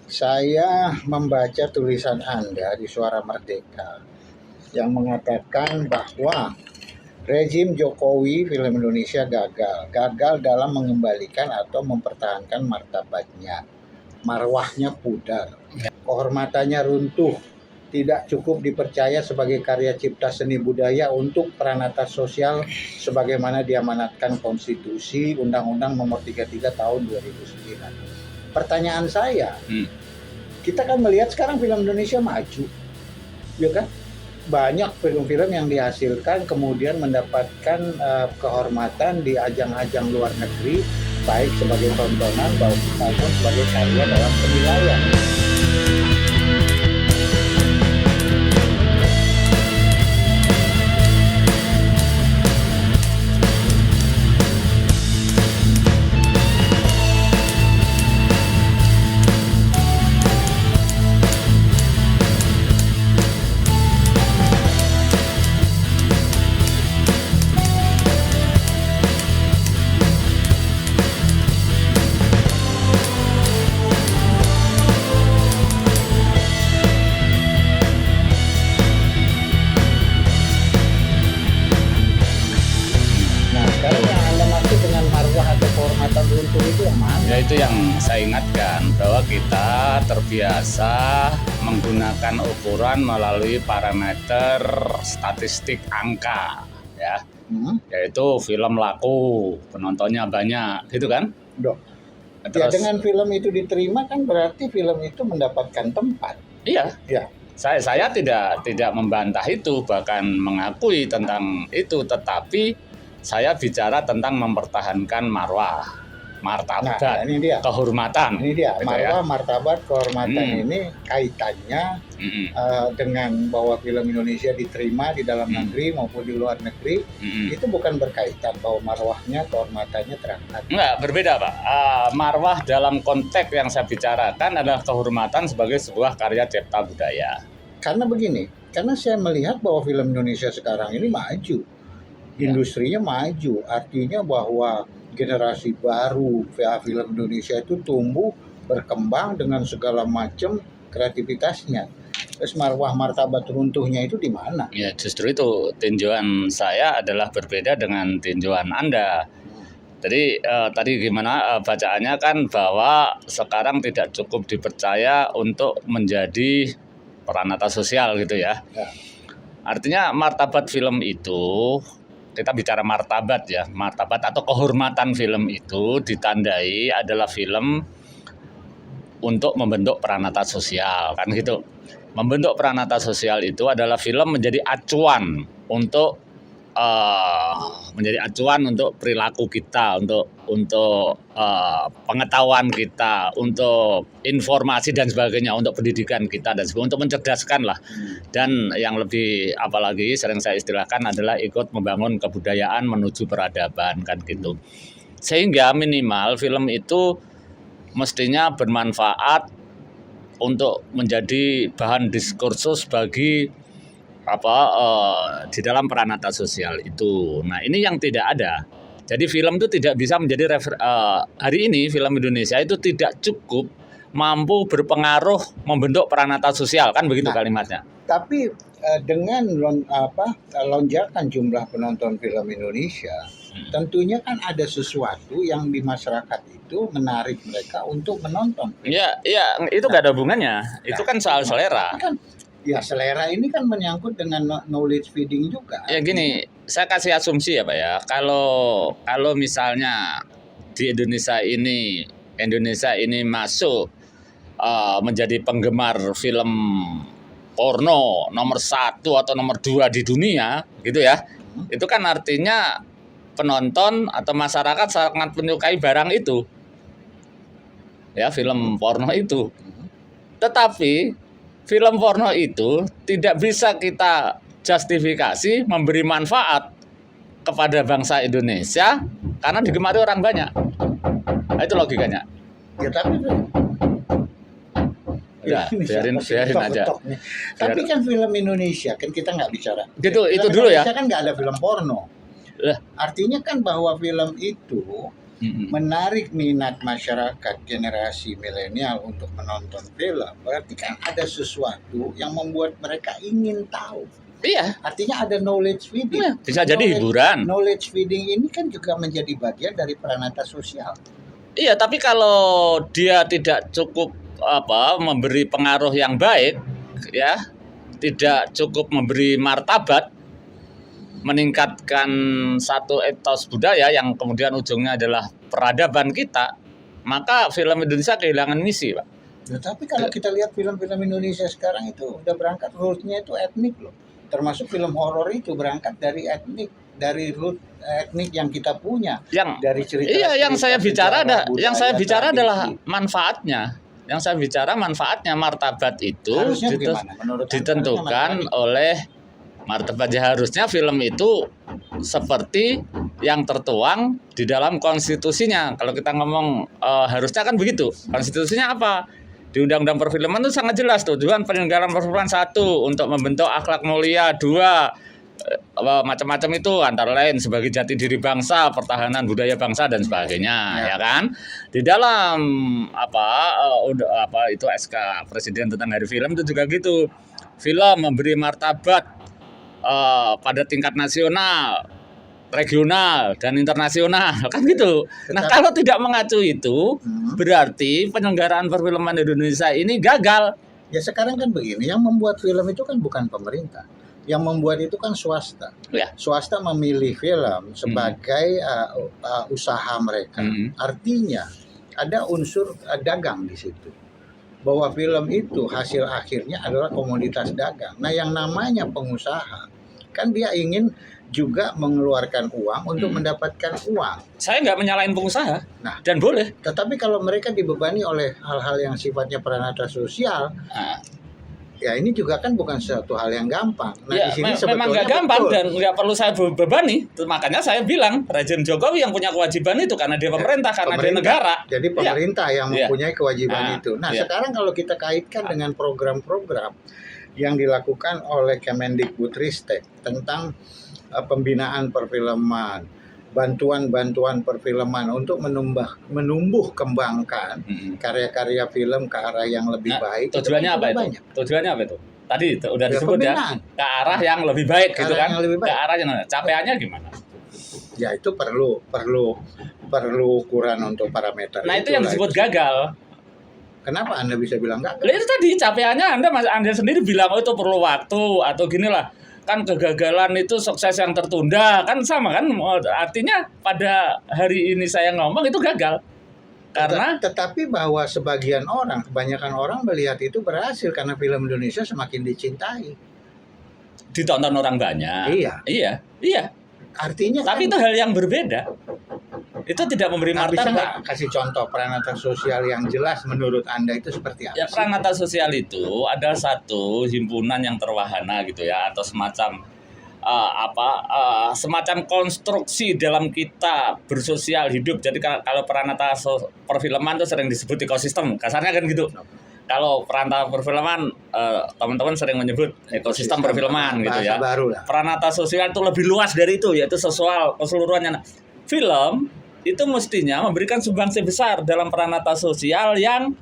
Saya membaca tulisan Anda di Suara Merdeka yang mengatakan bahwa rezim Jokowi film Indonesia gagal dalam mengembalikan atau mempertahankan martabatnya, marwahnya pudar, kehormatannya runtuh, tidak cukup dipercaya sebagai karya cipta seni budaya untuk peranata sosial sebagaimana diamanatkan Konstitusi Undang-Undang Nomor 33 Tahun 2009. Pertanyaan saya, kita kan melihat sekarang film Indonesia maju, ya kan? Banyak film-film yang dihasilkan kemudian mendapatkan kehormatan di ajang-ajang luar negeri, baik sebagai tontonan maupun sebagai karya dalam penilaian. Runtuh itu yang mana? Ya, itu yang saya ingatkan bahwa kita terbiasa menggunakan ukuran melalui parameter statistik angka, ya, yaitu film laku, penontonnya banyak, gitu kan? Dok. Ya, dengan film itu diterima kan berarti film itu mendapatkan tempat. Iya. Ya. Saya tidak membantah itu, bahkan mengakui tentang itu, tetapi saya bicara tentang mempertahankan marwah, martabat, ini dia. Kehormatan. Ini dia, marwah, martabat, kehormatan ini kaitannya dengan bahwa film Indonesia diterima di dalam negeri maupun di luar negeri, itu bukan berkaitan bahwa marwahnya, kehormatannya terangkat. Enggak, berbeda Pak. Marwah dalam konteks yang saya bicarakan adalah kehormatan sebagai sebuah karya cipta budaya. Karena begini, karena saya melihat bahwa film Indonesia sekarang ini maju. Industrinya maju, artinya bahwa generasi baru film Indonesia itu tumbuh, berkembang dengan segala macam kreativitasnya. Terus marwah martabat runtuhnya itu di mana? Ya, justru itu tinjauan saya adalah berbeda dengan tinjauan Anda. Jadi tadi gimana bacaannya kan bahwa sekarang tidak cukup dipercaya untuk menjadi peranata sosial gitu ya. Artinya martabat film itu, kita bicara martabat ya, martabat atau kehormatan film itu ditandai adalah film untuk membentuk peranata sosial, kan gitu. Membentuk peranata sosial itu adalah film menjadi acuan untuk perilaku kita, untuk pengetahuan kita, untuk informasi dan sebagainya, untuk pendidikan kita dan sebagainya, untuk mencerdaskan lah. Dan yang lebih apalagi sering saya istilahkan adalah ikut membangun kebudayaan menuju peradaban, kan gitu. Sehingga minimal film itu mestinya bermanfaat untuk menjadi bahan diskursus bagi di dalam peranata sosial itu. Nah, ini yang tidak ada. Jadi film itu tidak bisa menjadi hari ini film Indonesia itu tidak cukup mampu berpengaruh membentuk peranata sosial, kan begitu kalimatnya. Tapi dengan lonjakan jumlah penonton film Indonesia, tentunya kan ada sesuatu yang di masyarakat itu menarik mereka untuk menonton. Iya, itu nggak ada hubungannya. Itu kan soal selera. Ya, selera ini kan menyangkut dengan knowledge feeding juga. Ya gini, saya kasih asumsi ya Pak ya. Kalau misalnya di Indonesia ini masuk menjadi penggemar film porno nomor 1 atau nomor 2 di dunia, gitu ya. Itu kan artinya penonton atau masyarakat sangat menyukai barang itu. Ya, film porno itu. Tetapi film porno itu tidak bisa kita justifikasi memberi manfaat kepada bangsa Indonesia karena digemari orang banyak. Nah, itu logikanya. Ya, tapi biarin aja. Tapi kan film Indonesia kan kita nggak bicara. Gitu, itu dulu ya. Indonesia kan nggak ada film porno. Artinya kan bahwa film itu menarik minat masyarakat generasi milenial untuk menonton film, berarti kan ada sesuatu yang membuat mereka ingin tahu. Iya. Artinya ada knowledge feeding. Ya, bisa jadi hiburan. Knowledge feeding ini kan juga menjadi bagian dari peranata sosial. Iya, tapi kalau dia tidak cukup memberi pengaruh yang baik, ya, tidak cukup memberi martabat, meningkatkan satu etos budaya yang kemudian ujungnya adalah peradaban kita, maka film Indonesia kehilangan misi, Pak. Ya, tapi kalau kita lihat film-film Indonesia sekarang itu udah berangkat rootnya itu etnik loh. Termasuk film horor itu berangkat dari etnik, dari root etnik yang kita punya. Dari cerita. Iya, yang saya bicara adalah manfaatnya. Yang saya bicara manfaatnya, martabat itu ditentukan oleh martabat. Harusnya film itu seperti yang tertuang di dalam konstitusinya. Kalau kita ngomong harusnya kan begitu. Konstitusinya apa? Di Undang-Undang Perfilman itu sangat jelas tujuan penyelenggaraan perfilman: 1, untuk membentuk akhlak mulia; 2, macam-macam itu, antara lain sebagai jati diri bangsa, pertahanan budaya bangsa dan sebagainya, ya kan? Di dalam itu SK Presiden tentang Hari Film itu juga gitu. Film memberi martabat pada tingkat nasional, regional dan internasional, kan gitu. Nah, kalau tidak mengacu itu, berarti penyelenggaraan perfilman Indonesia ini gagal. Ya sekarang kan begini, yang membuat film itu kan bukan pemerintah. Yang membuat itu kan swasta. Ya. Swasta memilih film sebagai usaha mereka. Artinya ada unsur dagang di situ. Bahwa film itu hasil akhirnya adalah komoditas dagang. Nah, yang namanya pengusaha kan dia ingin juga mengeluarkan uang untuk mendapatkan uang. Saya nggak menyalahin pengusaha, dan boleh. Tetapi kalau mereka dibebani oleh hal-hal yang sifatnya peranata sosial, ya ini juga kan bukan suatu hal yang gampang. Nah, ya, di sini memang nggak gampang dan nggak perlu saya bebani. Makanya saya bilang rezim Jokowi yang punya kewajiban itu karena dia pemerintah, karena dia negara. Jadi pemerintah yang mempunyai kewajiban itu. Nah, sekarang kalau kita kaitkan dengan program-program yang dilakukan oleh Kemendikbudristek tentang pembinaan perfilman, bantuan-bantuan perfilman untuk menumbuh kembangkan karya-karya film ke arah yang lebih baik. Tujuannya apa itu? Tujuannya apa itu? Tadi udah disebut ya, ke arah yang lebih baik gitu kan? Ke arah yang capaiannya gimana? Ya itu perlu ukuran untuk parameter. Nah, itu yang disebut gagal. Kenapa Anda bisa bilang gagal? Itu tadi capaiannya Anda sendiri bilang itu perlu waktu atau ginilah. Kan kegagalan itu sukses yang tertunda, kan sama kan, artinya pada hari ini saya ngomong itu gagal karena tetapi bahwa kebanyakan orang melihat itu berhasil karena film Indonesia semakin dicintai, ditonton orang banyak. Iya artinya tapi kan, itu hal yang berbeda, itu tidak memberi martabat. Bisa nggak kasih contoh peranata sosial yang jelas menurut Anda itu seperti apa? Ya, peranata sosial itu adalah satu himpunan yang terwahana gitu ya, atau semacam semacam konstruksi dalam kita bersosial hidup. Jadi kalau peranata perfilman itu sering disebut ekosistem, kasarnya kan gitu. Kalau peranata perfilman, teman-teman sering menyebut ekosistem perfilman gitu ya. Peranata sosial itu lebih luas dari itu, yaitu sosial keseluruhannya. Film itu mestinya memberikan sumbangsi besar dalam peranata sosial yang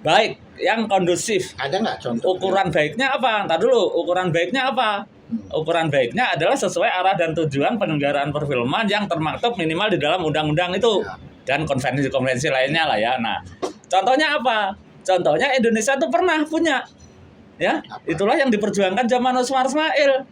baik, yang kondusif. Ada nggak contoh? Ukuran baiknya apa? Ntar dulu, ukuran baiknya apa? Ukuran baiknya adalah sesuai arah dan tujuan penyelenggaraan perfilman yang termaktub minimal di dalam undang-undang itu dan konvensi-konvensi lainnya lah ya. Nah, contohnya apa? Contohnya Indonesia tuh pernah punya, ya, itulah yang diperjuangkan zaman Usmar Ismail,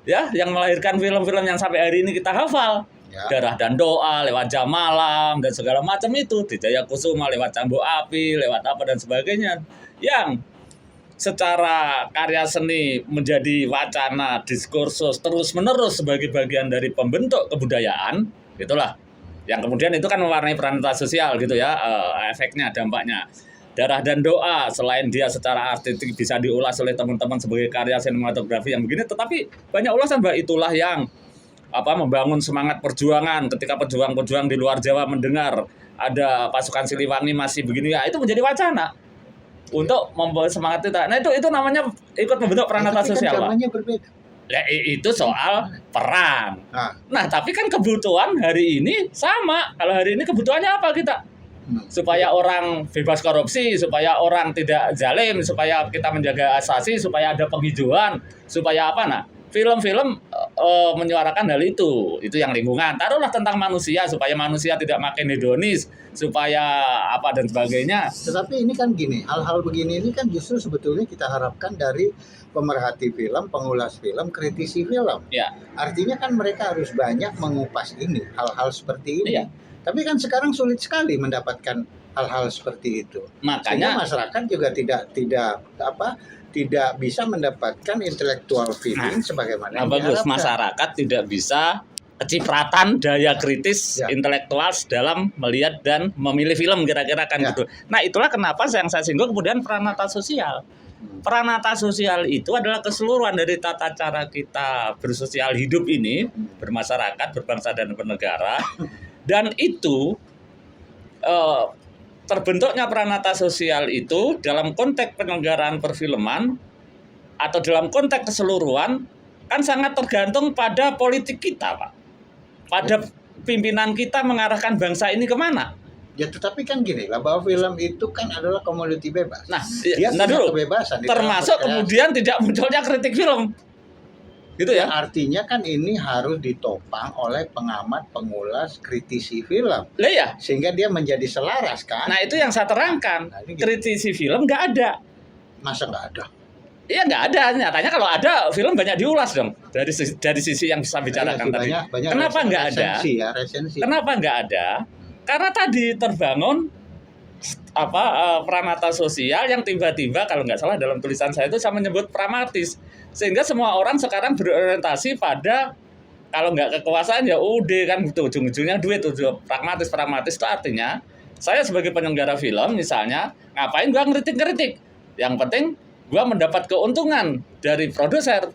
ya, yang melahirkan film-film yang sampai hari ini kita hafal, Darah dan Doa, lewat Jam Malam dan segala macam itu, di Jayakusuma lewat Cambuk Api, lewat apa dan sebagainya, yang secara karya seni menjadi wacana diskursus terus-menerus sebagai bagian dari pembentuk kebudayaan, itulah, yang kemudian itu kan mewarnai peranata sosial gitu ya, efeknya, dampaknya. Darah dan Doa, selain dia secara artistik bisa diulas oleh teman-teman sebagai karya sinematografi yang begini, tetapi banyak ulasan, Mbak. Itulah yang membangun semangat perjuangan ketika pejuang-pejuang di luar Jawa mendengar ada pasukan Siliwangi masih begini, ya itu menjadi wacana untuk membawa semangat kita. Nah, itu namanya ikut membentuk peranata sosial, Pak. Zamannya berbeda. Itu soal peran. Nah, Nah, tapi kan kebutuhan hari ini sama. Kalau hari ini kebutuhannya apa kita? Supaya orang bebas korupsi, supaya orang tidak zalim, supaya kita menjaga asasi, supaya ada penghijauan, supaya apa? Nah, film-film menyuarakan hal itu yang lingkungan. Taruhlah tentang manusia, supaya manusia tidak makin hedonis, supaya apa dan sebagainya. tetapi ini kan gini, hal-hal begini ini kan justru sebetulnya kita harapkan dari pemerhati film, pengulas film, kritisi film. Ya, Artinya kan mereka harus banyak mengupas ini, hal-hal seperti ini. Iya. Tapi kan sekarang sulit sekali mendapatkan hal-hal seperti itu. Sehingga makanya masyarakat juga tidak bisa mendapatkan intellectual feeling sebagaimana yang bagus, diharapkan. masyarakat tidak bisa kecipratan daya kritis Ya. intelektual dalam melihat dan memilih film kira-kira kan Ya. gitu. Nah, itulah kenapa yang saya singgung kemudian peranata sosial. Peranata sosial itu adalah keseluruhan dari tata cara kita bersosial hidup ini, bermasyarakat, berbangsa dan bernegara. Dan itu terbentuknya peranata sosial itu dalam konteks penyelenggaraan perfilman atau dalam konteks keseluruhan kan sangat tergantung pada politik kita, Pak. Pada pimpinan kita mengarahkan bangsa ini kemana. Ya, tetapi kan gini lah, bahwa film itu kan adalah komoditi bebas. Nah, Dia nah punya dulu, kebebasan di dalam termasuk berkreasi. kemudian tidak munculnya kritik film. Gitu ya. Artinya kan ini harus ditopang oleh pengamat, pengulas, kritisi film. Lah ya. Sehingga dia menjadi selaras kan. Nah, itu yang saya terangkan. Nah, ini gitu. Kritisi film nggak ada. Masa nggak ada? Iya nggak ada. Nyatanya kalau ada film banyak diulas dong dari sisi yang bisa bicarakan tadi. Banyak Kenapa nggak ada? Resensi. Kenapa nggak ada? Karena tadi terbangun peranata sosial yang tiba-tiba kalau nggak salah dalam tulisan saya itu saya menyebut pragmatis, sehingga semua orang sekarang berorientasi pada kalau nggak kekuasaan ya udah kan gitu, ujung-ujungnya duit tuh. Pragmatis itu artinya saya sebagai penyelenggara film misalnya ngapain gua ngeritik yang penting gua mendapat keuntungan dari produser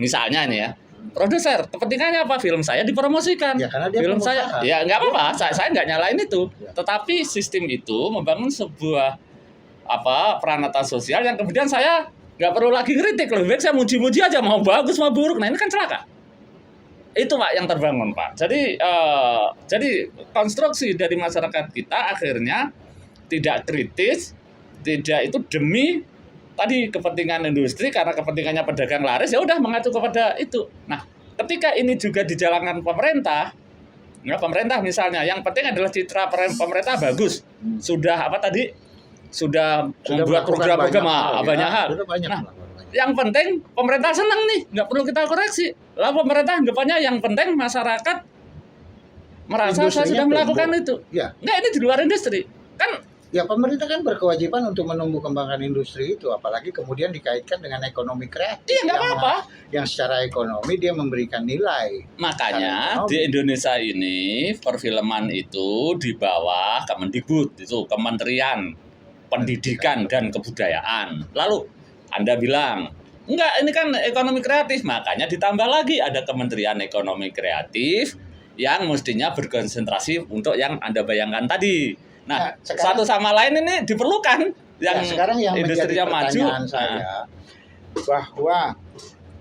misalnya ini ya. Produser, kepentingannya apa? Film saya dipromosikan. Ya, karena dia Film pengusaha. saya, ya nggak apa-apa. Saya nggak nyalain itu. Ya. Tetapi sistem itu membangun sebuah peranata sosial yang kemudian saya nggak perlu lagi kritik. Lebih baik saya muji-muji aja, mau bagus mau buruk. Nah ini kan celaka. Itu Pak yang terbangun Pak. Jadi konstruksi dari masyarakat kita akhirnya tidak kritis, tidak itu demi tadi kepentingan industri karena kepentingannya pedagang laris ya udah mengacu kepada itu. Nah, ketika ini juga dijalankan pemerintah misalnya yang penting adalah citra pemerintah bagus. Sudah Sudah membuat program-program banyak hal. Nah, yang penting pemerintah senang nih, nggak perlu kita koreksi. Lah pemerintah anggapannya yang penting masyarakat merasa saya sudah melakukan itu. Ya. Nggak, ini di luar industri. Kan Ya, pemerintah kan berkewajiban untuk menumbuh kembangkan industri itu, apalagi kemudian dikaitkan dengan ekonomi kreatif. iya nggak apa-apa. Yang secara ekonomi dia memberikan nilai. Makanya di Indonesia ini perfilman itu di bawah Kemendikbud, itu Kementerian Pendidikan dan Kebudayaan. Lalu Anda bilang, enggak ini kan ekonomi kreatif, makanya ditambah lagi ada Kementerian Ekonomi Kreatif yang mestinya berkonsentrasi untuk yang Anda bayangkan tadi. Nah, satu sama lain ini diperlukan yang sekarang yang industrinya menjadi maju. pertanyaan saya bahwa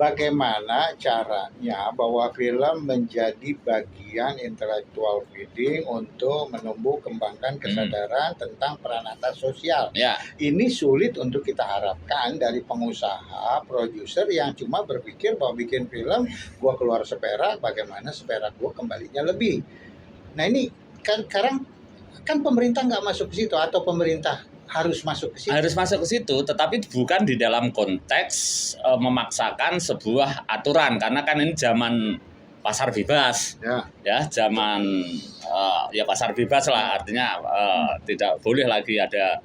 bagaimana caranya bahwa film menjadi bagian intellectual feeding untuk menumbuh kembangkan kesadaran tentang peranata sosial. Ya. Ini sulit untuk kita harapkan dari pengusaha, produser yang cuma berpikir bahwa bikin film, gua keluar seperak, bagaimana seperak gua kembalinya lebih. Nah ini kan sekarang kan pemerintah nggak masuk ke situ atau pemerintah harus masuk ke situ. Harus masuk ke situ, tetapi bukan di dalam konteks memaksakan sebuah aturan karena kan ini zaman pasar bebas. Ya, zaman ya pasar bebas lah, artinya tidak boleh lagi ada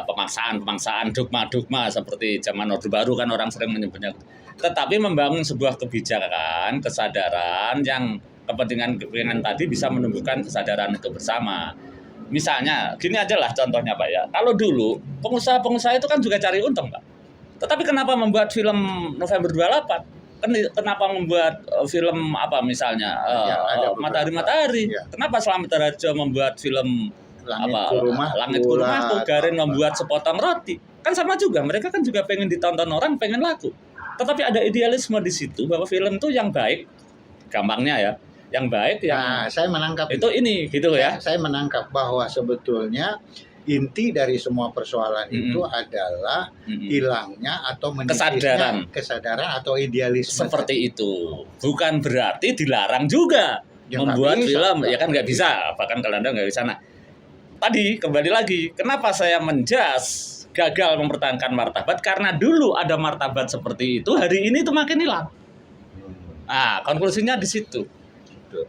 pemaksaan, dogma seperti zaman Orde Baru kan orang sering menyebutnya. Tetapi membangun sebuah kebijakan, kesadaran yang kepentingan tadi bisa menumbuhkan kesadaran itu bersama. Misalnya, gini aja lah contohnya Pak ya. Kalau dulu pengusaha itu kan juga cari untung Pak. Tetapi kenapa membuat film November 28? Kenapa membuat film misalnya Matahari? Ya. Kenapa Slamet Harjo membuat film Langit Ku Rumahku, Garin membuat Sepotong Roti? Kan sama juga, mereka kan juga pengen ditonton orang, pengen laku. Tetapi ada idealisme di situ bahwa film tuh yang baik, gampangnya ya, yang baik Nah, yang saya menangkap itu ini gitu ya. Saya menangkap bahwa sebetulnya inti dari semua persoalan itu adalah hilangnya atau menipisnya kesadaran atau idealisme. Seperti itu. Bukan berarti dilarang juga Ya, membuat nggak bisa, film, ya kan nggak bisa. Bahkan kalau Anda nggak bisa. Nah, tadi kembali lagi, kenapa saya menjas gagal mempertahankan martabat? Karena dulu ada martabat seperti itu, hari ini itu makin hilang. Nah, konklusinya di situ.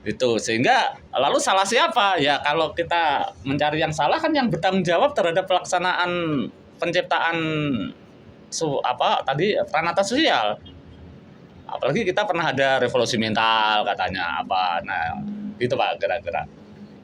Itu sehingga lalu salah siapa? Ya kalau kita mencari yang salah kan yang bertanggung jawab terhadap pelaksanaan penciptaan pranata sosial. Apalagi kita pernah ada revolusi mental katanya apa. Nah, itu Pak kira-kira.